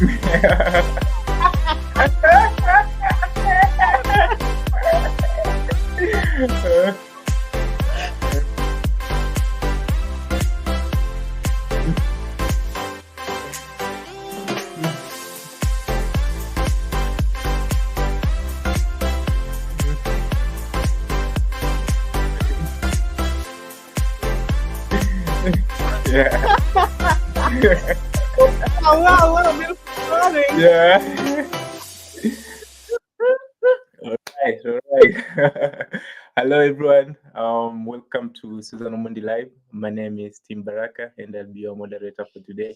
Yeah. Oh, wow, beautiful morning. Yeah. All right. Hello, everyone. Welcome to Susan Omondi Live. My name is Tim Baraka, and I'll be your moderator for today.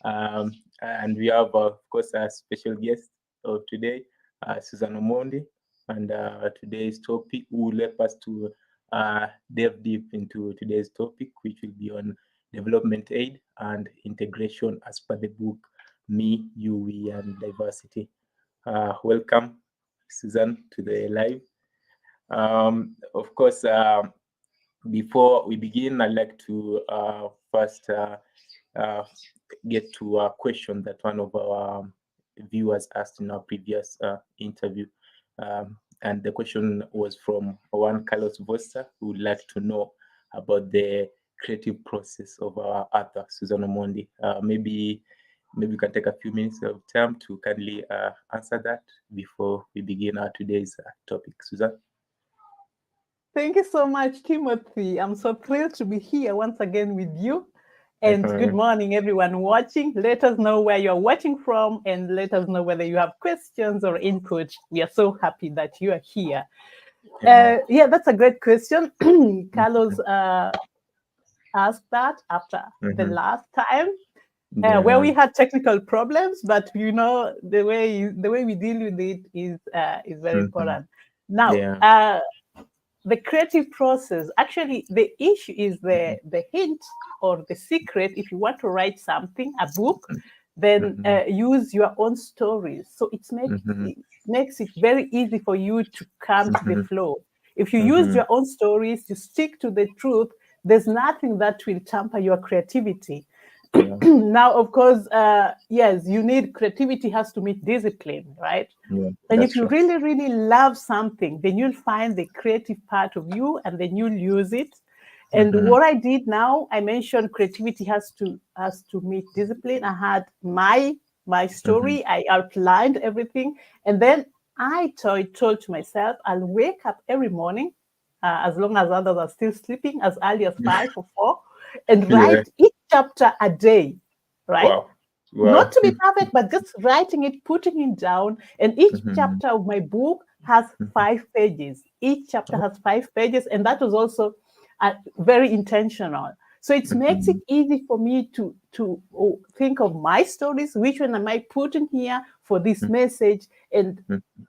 And we have, of course, a special guest of today, Susan Omondi. And today's topic will help us to delve deep into today's topic, which will be on development aid and integration as per the book Me, You, We, and Diversity. Welcome, Susan, to the live. Of course, before we begin, I'd like to first get to a question that one of our viewers asked in our previous interview. And the question was from one Carlos Vosta, who would like to know about the creative process of our author, Susan Omondi. Maybe we can take a few minutes of time to kindly answer that before we begin our today's topic. Susan? Thank you so much, Timothy. I'm so thrilled to be here once again with you. And good morning, everyone watching. Let us know where you're watching from and let us know whether you have questions or input. We are so happy that you are here. Yeah, that's a great question. Carlos asked that after the last time. Where we had technical problems, but you know the way we deal with it is very important. Now, the creative process. Actually, the issue is the hint or the secret. If you want to write something, a book, then use your own stories. So it makes it very easy for you to come to the flow. If you use your own stories, you stick to the truth. There's nothing that will tamper your creativity. Now, of course, yes, you need creativity has to meet discipline, right? And if you really, really love something, then you'll find the creative part of you and then you'll use it. And what I did now, I mentioned creativity has to meet discipline. I had my story, I outlined everything, and then I told to myself, I'll wake up every morning, as long as others are still sleeping, as early as 5 or 4, and write each chapter a day, right? Wow. Not to be perfect, but just writing it, putting it down. And each chapter of my book has 5 pages. Each chapter has 5 pages, and that was also very intentional. So it makes it easy for me to think of my stories. Which one am I putting here for this message? And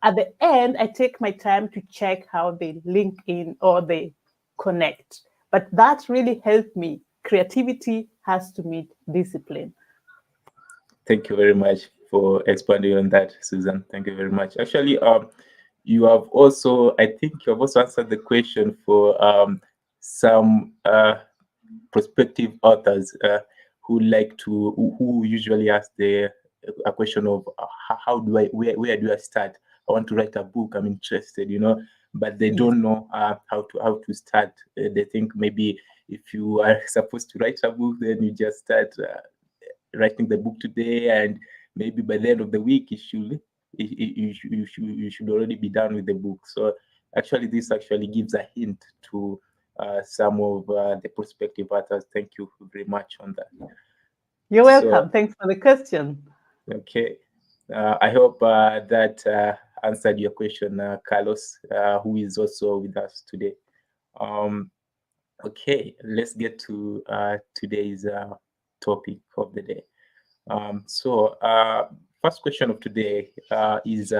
at the end, I take my time to check how they link in or they connect. But that really helped me. Creativity has to meet discipline. Thank you very much for expanding on that, Susan. Thank you very much. Actually, you have also, I think you have also answered the question for some prospective authors who usually ask a question of where do I start? I want to write a book. I'm interested, but they don't know how to start. They think maybe if you are supposed to write a book, then you just start writing the book today, and maybe by the end of the week, you should already be done with the book. So actually, this actually gives a hint to some of the prospective authors. Thank you very much on that. You're welcome. Thanks for the question. Okay. I hope that answered your question, Carlos, who is also with us today. Okay, let's get to today's topic of the day. First question of today is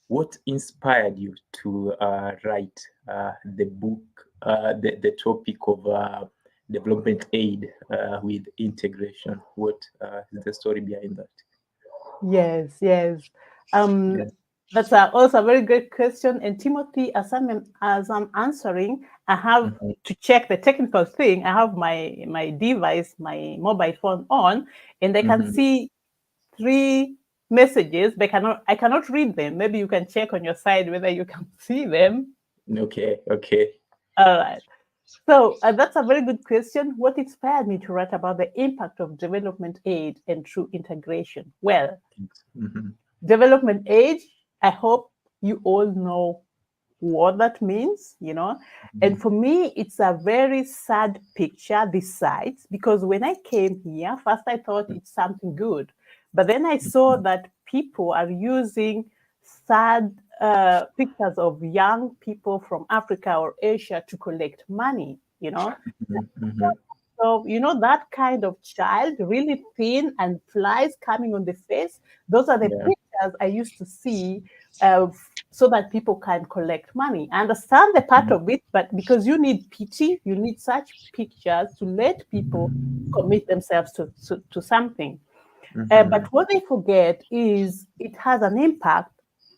what inspired you to write the book, the topic of development aid with integration? What is the story behind that? Yes. That's also a very great question. And Timothy, as I'm answering, I have to check the technical thing. I have my device, my mobile phone on, and I can see three messages, but I cannot read them. Maybe you can check on your side whether you can see them. Okay, okay. All right. So that's a very good question. What inspired me to write about the impact of development aid and true integration? Well, Mm-hmm. development aid, I hope you all know what that means, you know. And for me, it's a very sad picture, this site, because when I came here, first I thought it's something good. But then I saw that people are using sad pictures of young people from Africa or Asia to collect money, you know. Mm-hmm. So, you know, that kind of child, really thin and flies coming on the face, those are the Yeah. pictures I used to see so that people can collect money. I understand the part of it, but because you need pity, you need such pictures to let people commit themselves to something. Mm-hmm. But what they forget is it has an impact,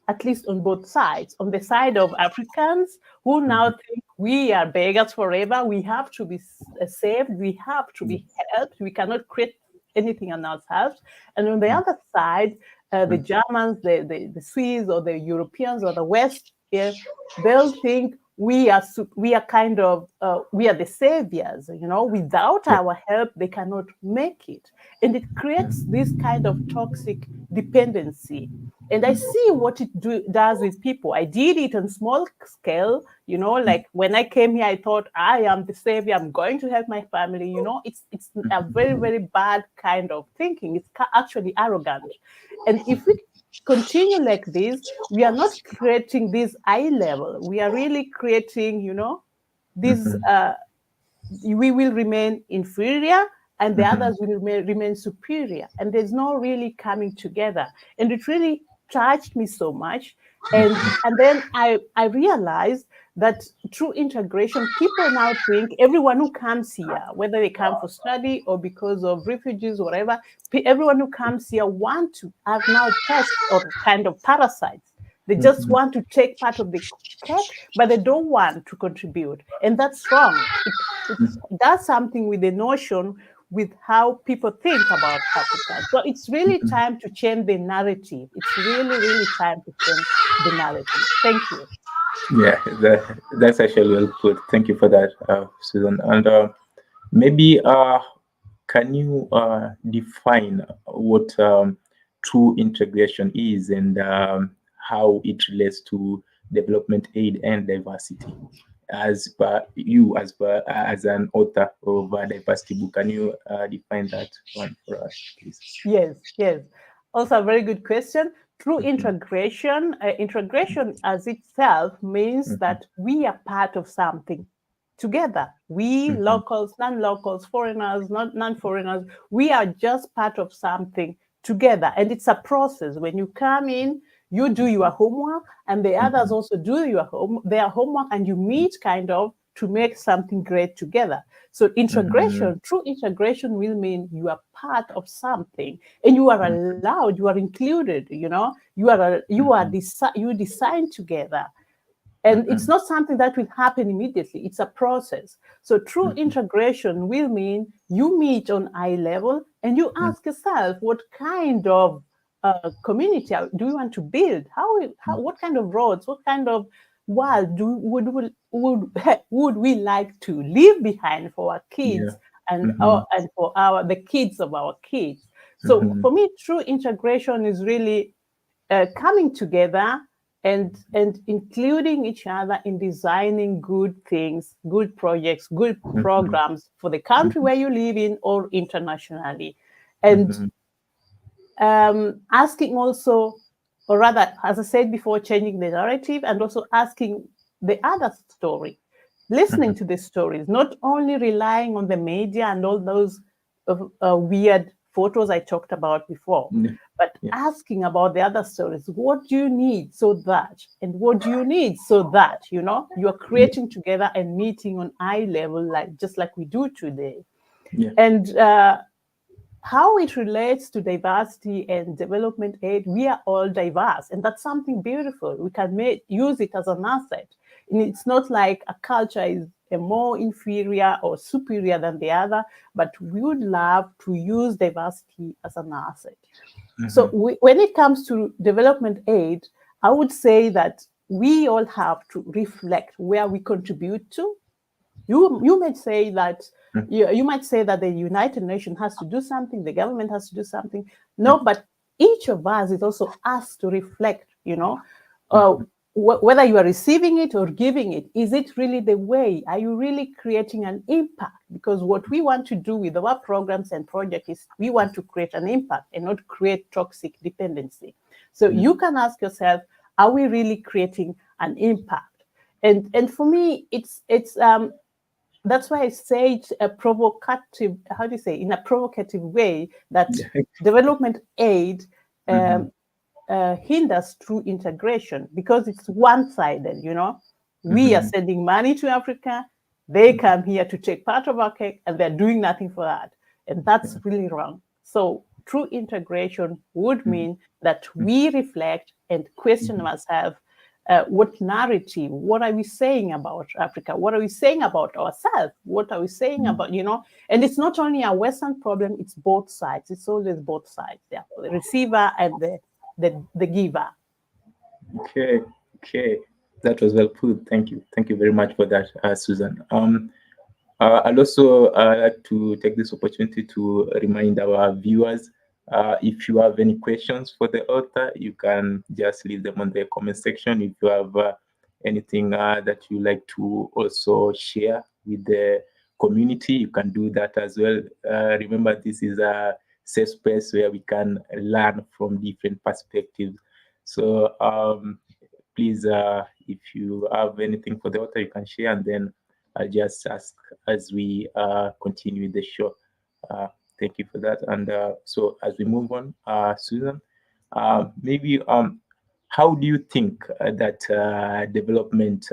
at least on both sides. On the side of Africans who now think we are beggars forever, we have to be saved, we have to be helped, we cannot create anything on ourselves. And on the other side, the Germans, the Swiss, or the Europeans, or the West, they'll think we are kind of we are the saviors. You know, without Yeah. our help, they cannot make it, and it creates this kind of toxic dependency. And I see what it does with people. I did it on small scale, you know, like when I came here, I thought I am the savior. I'm going to help my family. You know, it's a very, very bad kind of thinking. It's actually arrogant. And if we continue like this, we are not creating this eye level. We are really creating, you know, this Mm-hmm. we will remain inferior and the Mm-hmm. others will remain superior, and there's no really coming together. And it really touched me so much. And then I realized that through integration, people now think everyone who comes here, whether they come for study or because of refugees, whatever, everyone who comes here want to are now pests or kind of parasites. They just want to take part of the cake, but they don't want to contribute. And that's wrong. It does something with the notion with how people think about Africa. So it's really time to change the narrative. It's really, really time to change the narrative. Thank you. Yeah, that's actually well put. Thank you for that, Susan. And maybe can you define what true integration is, and how it relates to development aid and diversity? As per you, as an author of a diversity book, can you define that one for us, please? Yes, yes. Also, a very good question. True Mhm, integration as itself means mhm, that we are part of something together. We, mhm, locals, non-locals, foreigners, not non-foreigners, we are just part of something together. And it's a process. When you come in, you do your homework, and the others mhm, also do their homework, and you meet kind of to make something great together. So mhm, integration, true integration will mean you are part of something, and you are mhm, allowed, you are included, you know, mhm, you design together. And it's mhm, not something that will happen immediately. It's a process. So true mhm, integration will mean you meet on eye level and you mhm, ask yourself, what kind of community do you want to build? What kind of roads, what kind of world would we like to leave behind for our yeah. kids Mhm, and for the kids of our kids? So mhm, for me, true integration is really coming together and including each other in designing good things, good projects, good mhm, programs for the country mhm, where you live in or internationally. And mhm, asking also, or rather, as I said before, changing the narrative and also asking the other story, listening mhm, to the stories, not only relying on the media and all those weird photos I talked about before, yeah, but yeah, asking about the other stories. What do you need so that? And what do you need so that? You know, you are yeah, creating together and meeting on eye level, like just like we do today. yeah, And how it relates to diversity and development aid, we are all diverse, and that's something beautiful. We can use it as an asset. And it's not like a culture is a more inferior or superior than the other, but we would love to use diversity as an asset. So when it comes to development aid, I would say that we all have to reflect where we contribute to. You might say that you might say that the United Nations has to do something, the government has to do something. No, but each of us is also asked to reflect. Whether you are receiving it or giving it, is it really the way? Are you really creating an impact? Because what we want to do with our programs and projects is we want to create an impact and not create toxic dependency. So you can ask yourself, are we really creating an impact? And for me, it's that's why I say it a provocative, how do you say, in a provocative way, that development aid hinders true integration because it's one-sided. We are sending money to Africa, they come here to take part of our cake, and they're doing nothing for that, and that's really wrong. So true integration would mean that we reflect and question ourselves. What narrative, what are we saying about Africa, what are we saying about ourselves, what are we saying about, and it's not only a Western problem, it's both sides. It's always both sides, the receiver and the giver. Okay, that was well put. Thank you very much for that, Susan. I'd also like to take this opportunity to remind our viewers, if you have any questions for the author, you can just leave them on the comment section. If you have anything that you like to also share with the community, you can do that as well. Remember, this is a safe space where we can learn from different perspectives. So please, if you have anything for the author, you can share, and then I'll just ask as we continue with the show. Thank you for that. And so as we move on, Susan, maybe how do you think that development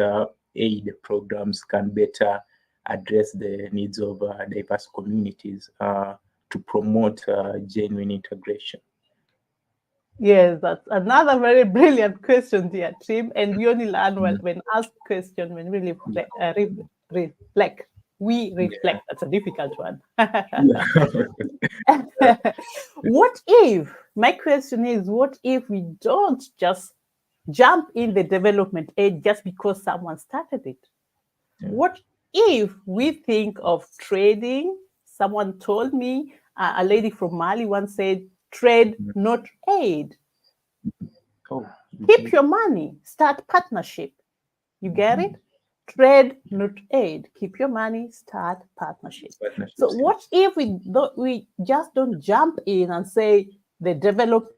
aid programs can better address the needs of diverse communities to promote genuine integration? Yes, that's another very brilliant question, dear Tim. And we only learn when asked question, when we reflect. We reflect. That's a difficult one. What if, my question is, what if we don't just jump in the development aid just because someone started it? What if we think of trading? Someone told me, a lady from Mali once said, trade, not aid. Keep your money, start partnership. You get it? Trade, not aid. Keep your money, start partnership. So what if we just don't jump in and say the develop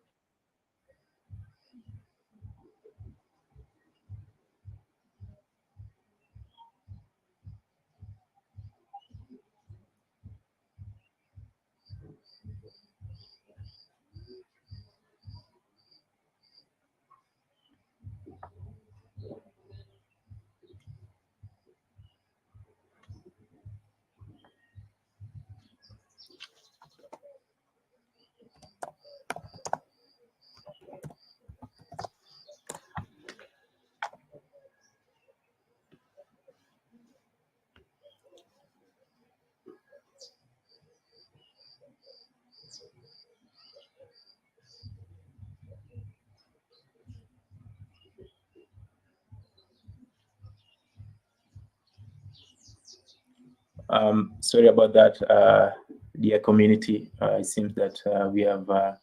Sorry about that, dear community. It seems that we have a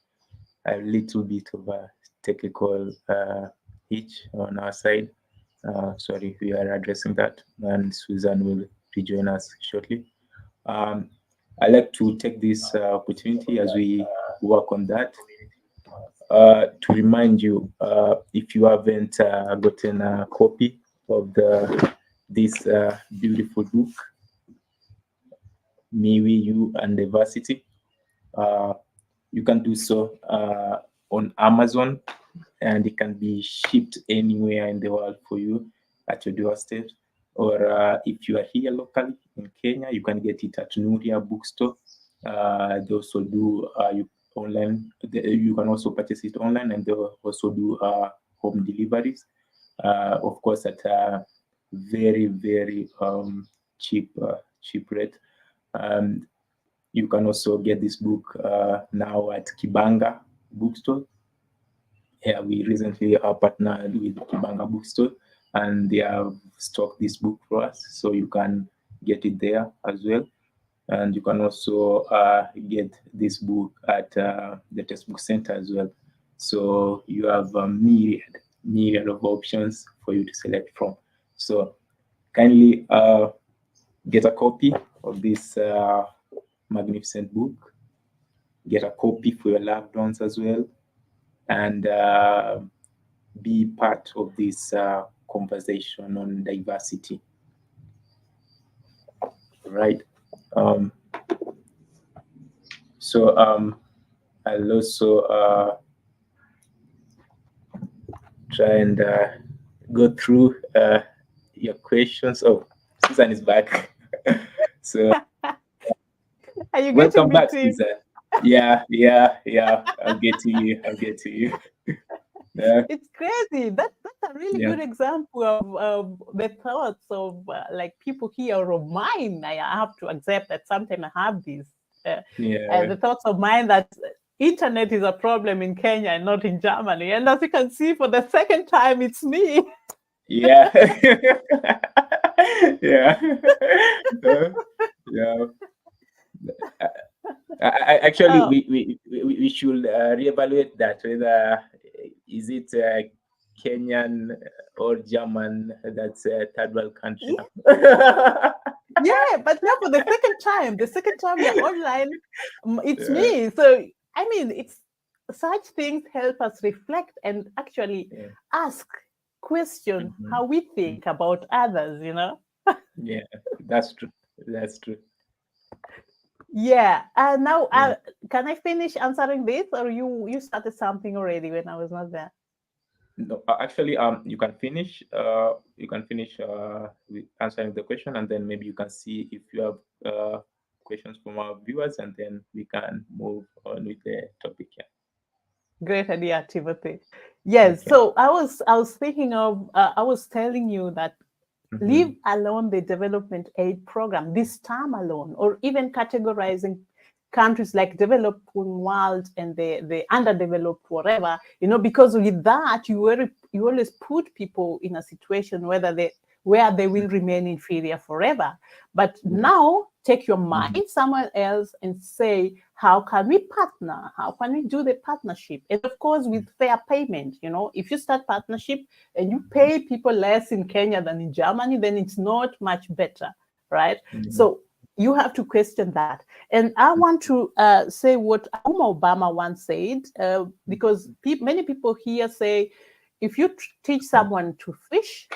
little bit of a technical hitch on our side. Sorry, we are addressing that, and Susan will rejoin us shortly. I'd like to take this opportunity as we work on that to remind you, if you haven't gotten a copy of this beautiful book, Me, We, You, and Diversity, you can do so on Amazon, and it can be shipped anywhere in the world for you at your doorstep. Or if you are here locally in Kenya, you can get it at Nuria Bookstore. They also do online. You can also purchase it online, and they also do home deliveries. Of course, at a very very cheap rate. You can also get this book now at Kibanga bookstore. Yeah, we recently partnered with Kibanga Bookstore, and they have stocked this book for us, so you can get it there as well. And you can also get this book at the textbook center as well. So you have a myriad of options for you to select from. So kindly get a copy of this magnificent book. Get a copy for your loved ones as well, and be part of this conversation on diversity. Right. Um, so I'll also try and go through your questions. Oh, Susan is back. So Are you getting welcome me, back, Tim? Susan. Yeah. I'll get to you. I'll get to you. Yeah, It's crazy. That's a really yeah, good example of the thoughts of like people here or of mine. I have to accept that sometimes I have these yeah, the thoughts of mine that internet is a problem in Kenya and not in Germany. And as you can see, for the second time, it's me. yeah, yeah. Uh, yeah. Actually, Oh, we should reevaluate that whether is it Kenyan or German that's a third world country now. yeah, but now for the second time we are online, it's Yeah, me. So I mean, it's such things help us reflect and actually yeah, ask, question mhm, how we mhm. think about others. Yeah, that's true. That's true. Yeah. Now, Yeah. can I finish answering this, or you started something already when I was not there? No, actually, you can finish. You can finish with answering the question, and then maybe you can see if you have questions from our viewers, and then we can move on with the topic. Yeah. Great idea, Timothy. Yes. Okay. So I was thinking of I was telling you that leave Mm-hmm. alone the development aid program this time alone, or even categorizing countries like developing world and the underdeveloped whatever, because with that you always put people in a situation where they will remain inferior forever. But Yeah. now take your Mm-hmm. mind somewhere else and say, how can we partner? How can we do the partnership? And of course, with fair payment. If you start partnership and you pay people less in Kenya than in Germany, then it's not much better, right? Yeah. So you have to question that. And I want to say what Obama once said, because many people here say, if you teach someone to fish,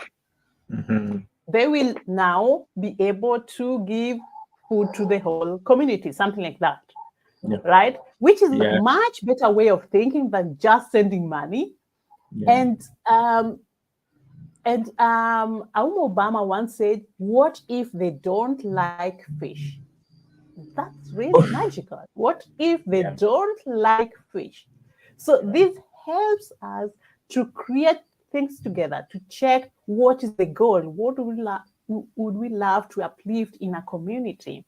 Mm-hmm. they will now be able to give food to the whole community, something like that, Yeah. right? Which is a Yeah. much better way of thinking than just sending money. Yeah. And Obama once said, "What if they don't like fish?" That's really magical. What if they Yeah. don't like fish? So this helps us to create things together, to check what is the goal, what would we love to uplift in a community.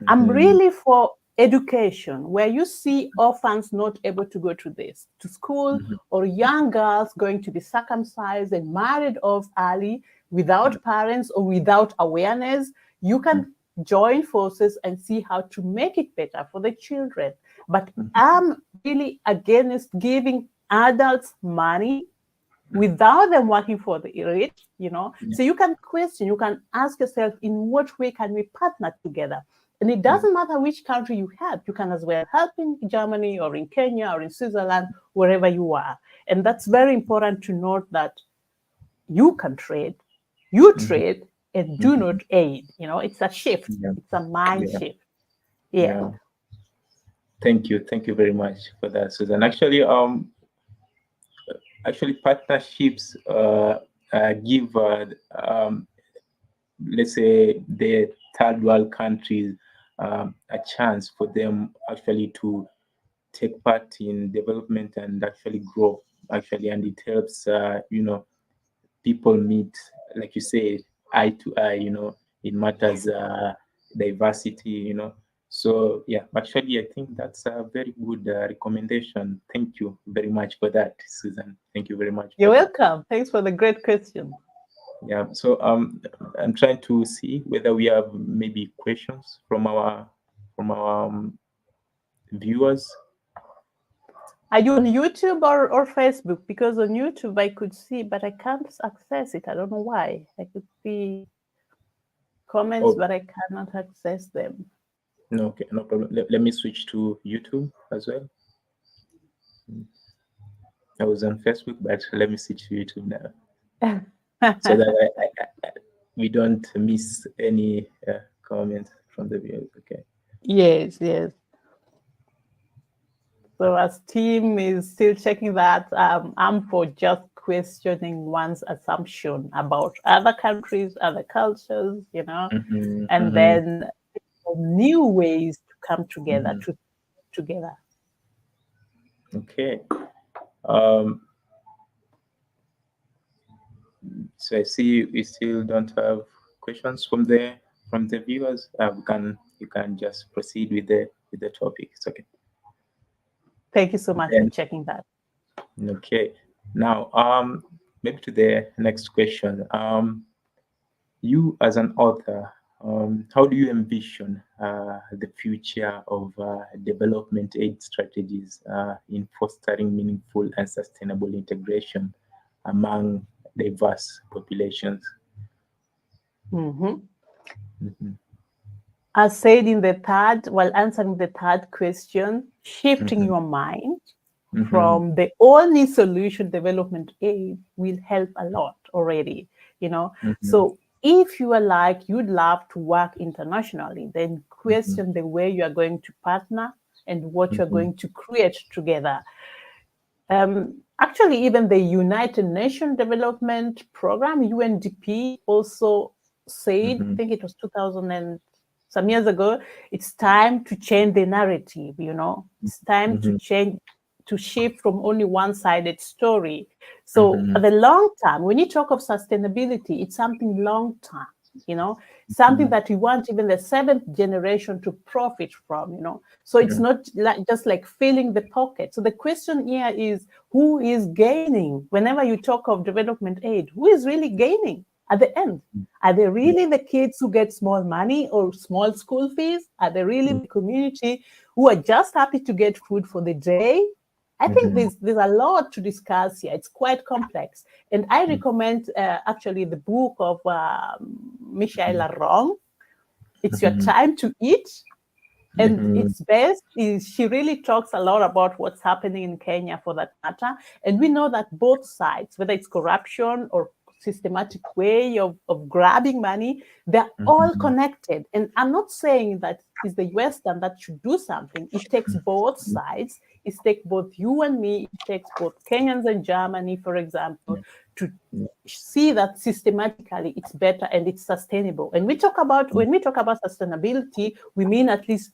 I'm Mm-hmm. really for education, where you see orphans not able to go to school, Mm-hmm. or young girls going to be circumcised and married off early Yeah. without parents or without awareness. You can join forces and see how to make it better for the children. But Mm-hmm. I'm really against giving adults money without them working for the rich. Yeah. So you can question, you can ask yourself, in what way can we partner together? And it Yeah. doesn't matter which country you help, you can as well help in Germany or in Kenya or in Switzerland, wherever you are. And that's very important to note, that you can trade, you Mm-hmm. trade and do Mm-hmm. not aid. It's a shift, Yeah. it's a mind Yeah. shift. Yeah. Yeah. Thank you very much for that, Susan. Actually, partnerships give let's say the third world countries a chance for them actually to take part in development and actually grow, actually, and it helps people meet, like you say, eye to eye, in matters diversity, So yeah, actually, I think that's a very good recommendation. Thank you very much for that, Susan. Thank you very much You're for that. welcome. Thanks for the great question. Yeah. So I'm trying to see whether we have maybe questions from our viewers. Are you on YouTube or Facebook? Because on YouTube I could see, but I can't access it. I don't know why. I could see comments, Oh but I cannot access them. no, okay, no problem. Let me switch to YouTube as well. I was on Facebook, but let me switch to YouTube now, so that we don't miss any comment from the viewers. Okay. Yes, yes. So as team is still checking that, I'm for just questioning one's assumption about other countries, other cultures, Mm-hmm, and mm-hmm, then new ways to come together, mm-hmm. to together. Okay. Um, so I see we still don't have questions from the viewers. We can You can just proceed with the topic. It's okay. Thank you so much for Then checking that. okay. Now maybe to the next question. You as an author, how do you envision the future of development aid strategies in fostering meaningful and sustainable integration among diverse populations? Mhm. Mhm, As said in the third, while answering the third question, shifting mhm, your mind mhm, from the only solution development aid will help a lot already, mhm, So if you are like you'd love to work internationally, then mhm, question the way you are going to partner and what you're mhm, going to create together. Actually, even the United Nations Development Program, UNDP, also said, I mhm, think it was 2000 and some years ago, it's time to change the narrative, It's time to mhm, change, to shift from only one-sided story. So mhm, at the long term, when you talk of sustainability, it's something long term, something mhm, that we want even the seventh generation to profit from, So it's mhm, not like just like filling the pocket. So the question here is who is gaining? Whenever you talk of development aid, who is really gaining at the end? Are they really the kids who get small money or small school fees? Are they really the community who are just happy to get food for the day? I think mhm, there's a lot to discuss here. It's quite complex, and I recommend actually the book of Michelle Arong. It's Your mhm, Time to Eat, and mhm, its best is she really talks a lot about what's happening in Kenya for that matter. And we know that both sides, whether it's corruption or systematic way of grabbing money, they're all mhm, connected. And I'm not saying that it's the Western that should do something. It takes both sides. It takes both you and me. It takes both Kenyans and Germany, for example, to see that systematically it's better and it's sustainable. And when we talk about sustainability, we mean at least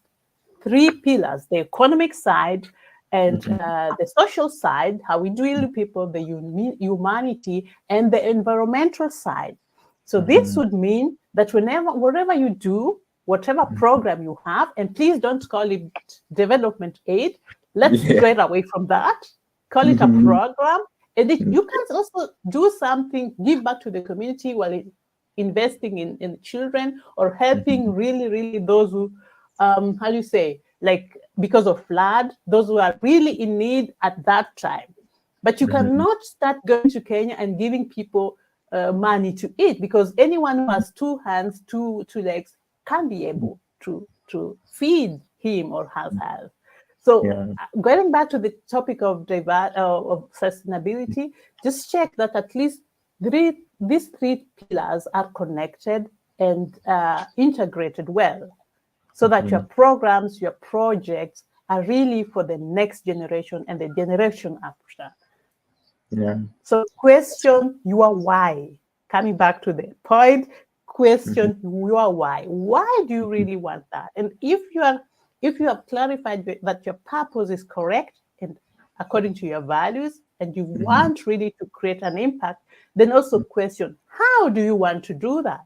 three pillars: the economic side, and mhm, the social side, how we deal with people, the humanity, and the environmental side. So this mhm, would mean that whatever you do, whatever program you have, and please don't call it development aid, let's yeah. get away from that. Call it a Mhm, program. And you can also do something, give back to the community while investing in children or helping mhm, really, really those who how do you say, like because of flood, those who are really in need at that time. But you mhm, cannot start going to Kenya and giving people money to eat, because anyone who has two hands, two legs can be able to feed him or herself. So yeah. going back to the topic of sustainability, just check that at least these three pillars are connected and integrated well, so that your Mhm, programs, your projects are really for the next generation and the generation after. yeah. So question your why. Coming back to the point, Mhm, question your why. Why do you really want that? And if you have clarified that your purpose is correct and according to your values, and you mhm, want really to create an impact, then also question how do you want to do that?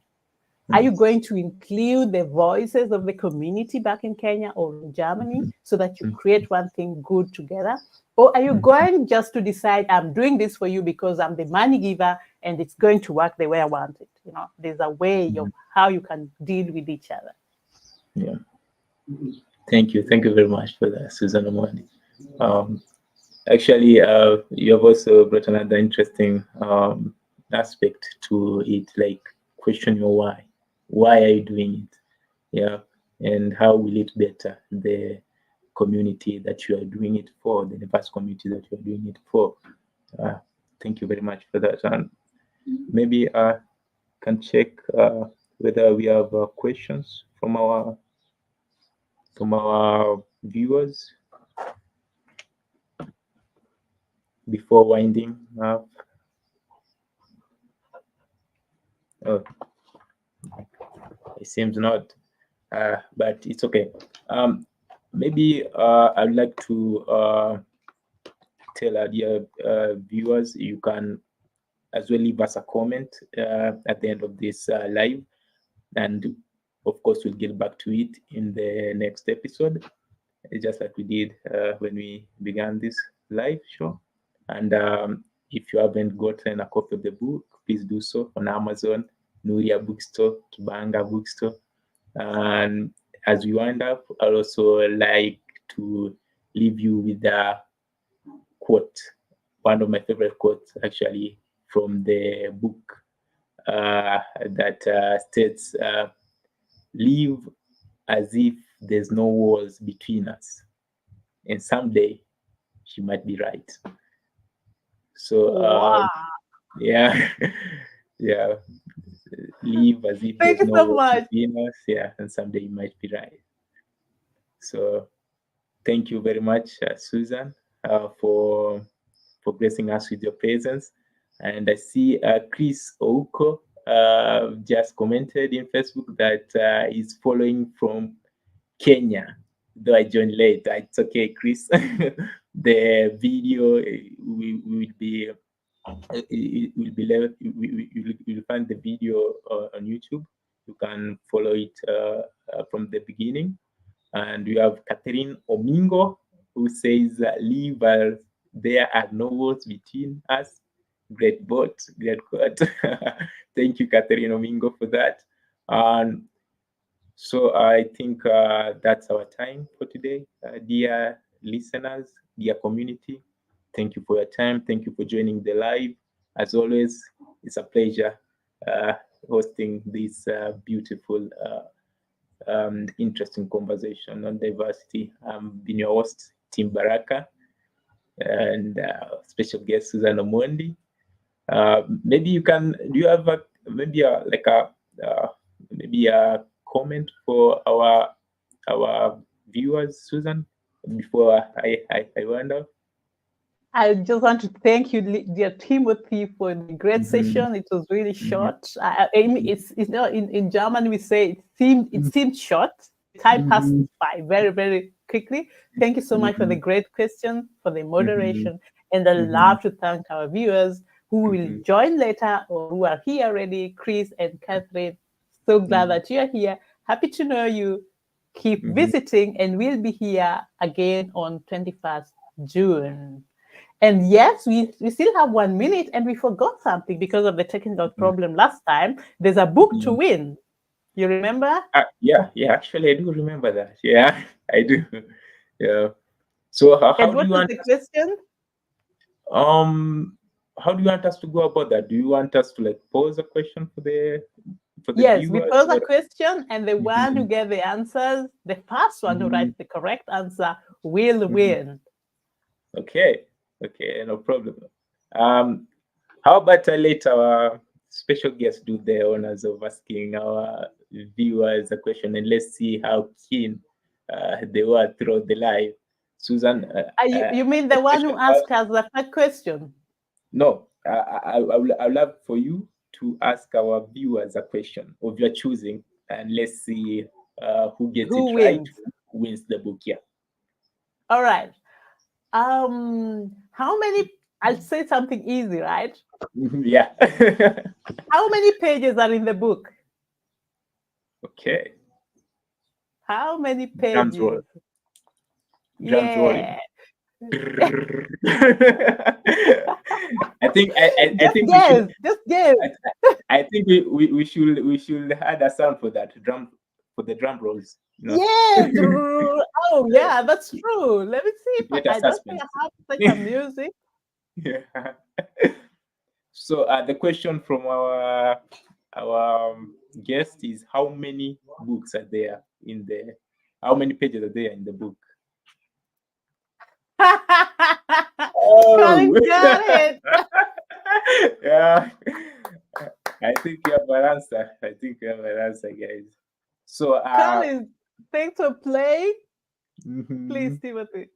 Are you going to include the voices of the community back in Kenya or in Germany so that you create one thing good together? Or are you going just to decide, I'm doing this for you because I'm the money giver and it's going to work the way I want it? There's a way of how you can deal with each other. Yeah. Thank you. Thank you very much for that, Susan Omondi. Actually, you have also brought another interesting aspect to it, like question your why. Why are you doing it? Yeah, and how will it better the community that you are doing it for, the diverse community that you are doing it for? Thank you very much for that. And maybe can check whether we have questions from our viewers before winding up. Oh, it seems not, but it's okay. Maybe I'd like to tell our dear viewers, you can as well leave us a comment at the end of this live, and of course we'll get back to it in the next episode, just like we did when we began this live show. And if you haven't gotten a copy of the book, please do so on Amazon, Nuria Bookstore, Kibanga Bookstore. And as we wind up, I'd also like to leave you with a quote, one of my favorite quotes actually from the book that states, live as if there's no walls between us, and someday she might be right. So Wow. yeah, yeah, live as if Thank there's you no so walls much. between us, yeah, and someday you might be right. So thank you very much, Susan, for gracing us with your presence. And I see Chris Ouko just commented in Facebook that he's following from Kenya, though I joined late. It's okay, Chris. The video will be it will be left. You'll find the video on YouTube. You can follow it from the beginning. And we have Catherine Omingo, who says, leave as there are no words between us. Great bot, great quote. Thank you, Catherine Omingo, for that. And so I think that's our time for today. Dear listeners, dear community, thank you for your time. Thank you for joining the live. As always, it's a pleasure uh, hosting this beautiful interesting conversation on diversity. I'm been your host, Tim Baraka, and special guest Susan Omondi. Maybe you can. Do you have a maybe a like a maybe a comment for our viewers, Susan, before I wind up? I just want to thank you, dear Timothy, for the great Mm-hmm. session. It was really Mm-hmm. short. It's not in German. We say it seemed short. The time passed Mm-hmm. by very very quickly. Thank you so much for the Mm-hmm. great question, for the Mm-hmm. moderation, and I Mm-hmm. love to thank our viewers who will Mm-hmm. join later or who are here already. Chris and Catherine, so glad that you're here. Happy to know you. Keep Mm-hmm. visiting, and we'll be here again on 21st June. And yes, we still have 1 minute and we forgot something because of the technical problem last time. There's a book to Mm-hmm. win. You remember? Yeah, yeah. Actually, I do remember that. Yeah, I do. Yeah. So And what was the question? um how do you want us to go about that? Do you want us to like pose a question for the Yes, we viewers pose a or? question, and the one who Mhm, gets the answers, the first one who mhm, writes the correct answer, will mhm. win. Okay, okay, no problem. Um, how about I let our special guest do the honors of asking our viewers a question, and let's see how keen they were throughout the live. Susan, You mean a the one who question first? asked us the first question? No, I would love for you to ask our viewers a question of your choosing, and let's see who gets Who it right, wins? who wins the book. Yeah. All right. How many? I'll say something easy, right? Yeah. How many pages are in the book? Okay. How many Drums roll. pages? Drums rolling. Yeah. I think I Just think we should guess. Just guess. I, I think we should add a sound for that drum for the drum rolls. Yeah. Oh, yeah, that's true. Let me see To if create a I don't think suspense. I have such a music. Yeah. So the question from our guest is how many books are there in the how many pages are there in the book? Colin Oh, got it. yeah. I think you have an answer. I think you have an answer, guys. So Colin, thanks for playing. Please, mhm. Timothy.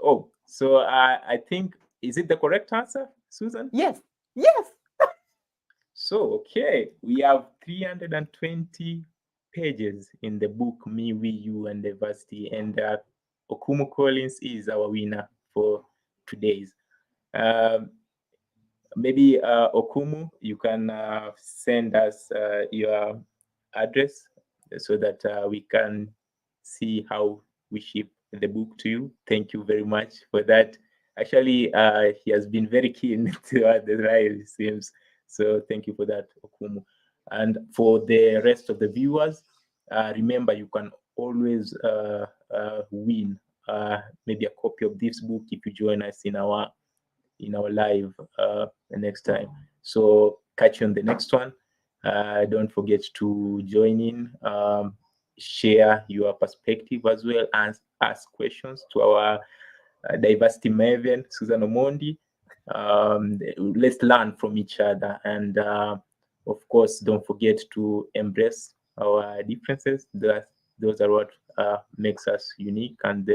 Oh, so I think is it the correct answer, Susan? Yes. Yes. So, okay, we have 320 pages in the book Me, We, You, and Diversity, and Okumu Collins is our winner for today's. Um, Maybe Okumu, you can send us your address so that we can see how we ship the book to you. Thank you very much for that. Actually, he has been very keen to the live, it seems. So thank you for that, Okumu. And for the rest of the viewers, remember you can always win maybe a copy of this book if you join us in our live next time. So catch you on the next one. Don't forget to join in, share your perspective as well, and ask questions to our diversity maven, Susan Omondi. Let's learn from each other. And of course, don't forget to embrace our differences. Those are what makes us unique, and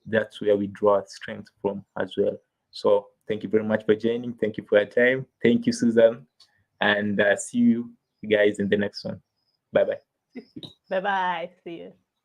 that's where we draw strength from as well. So thank you very much for joining. Thank you for your time. Thank you, Susan. And see you guys in the next one. Bye bye. Bye bye. See you.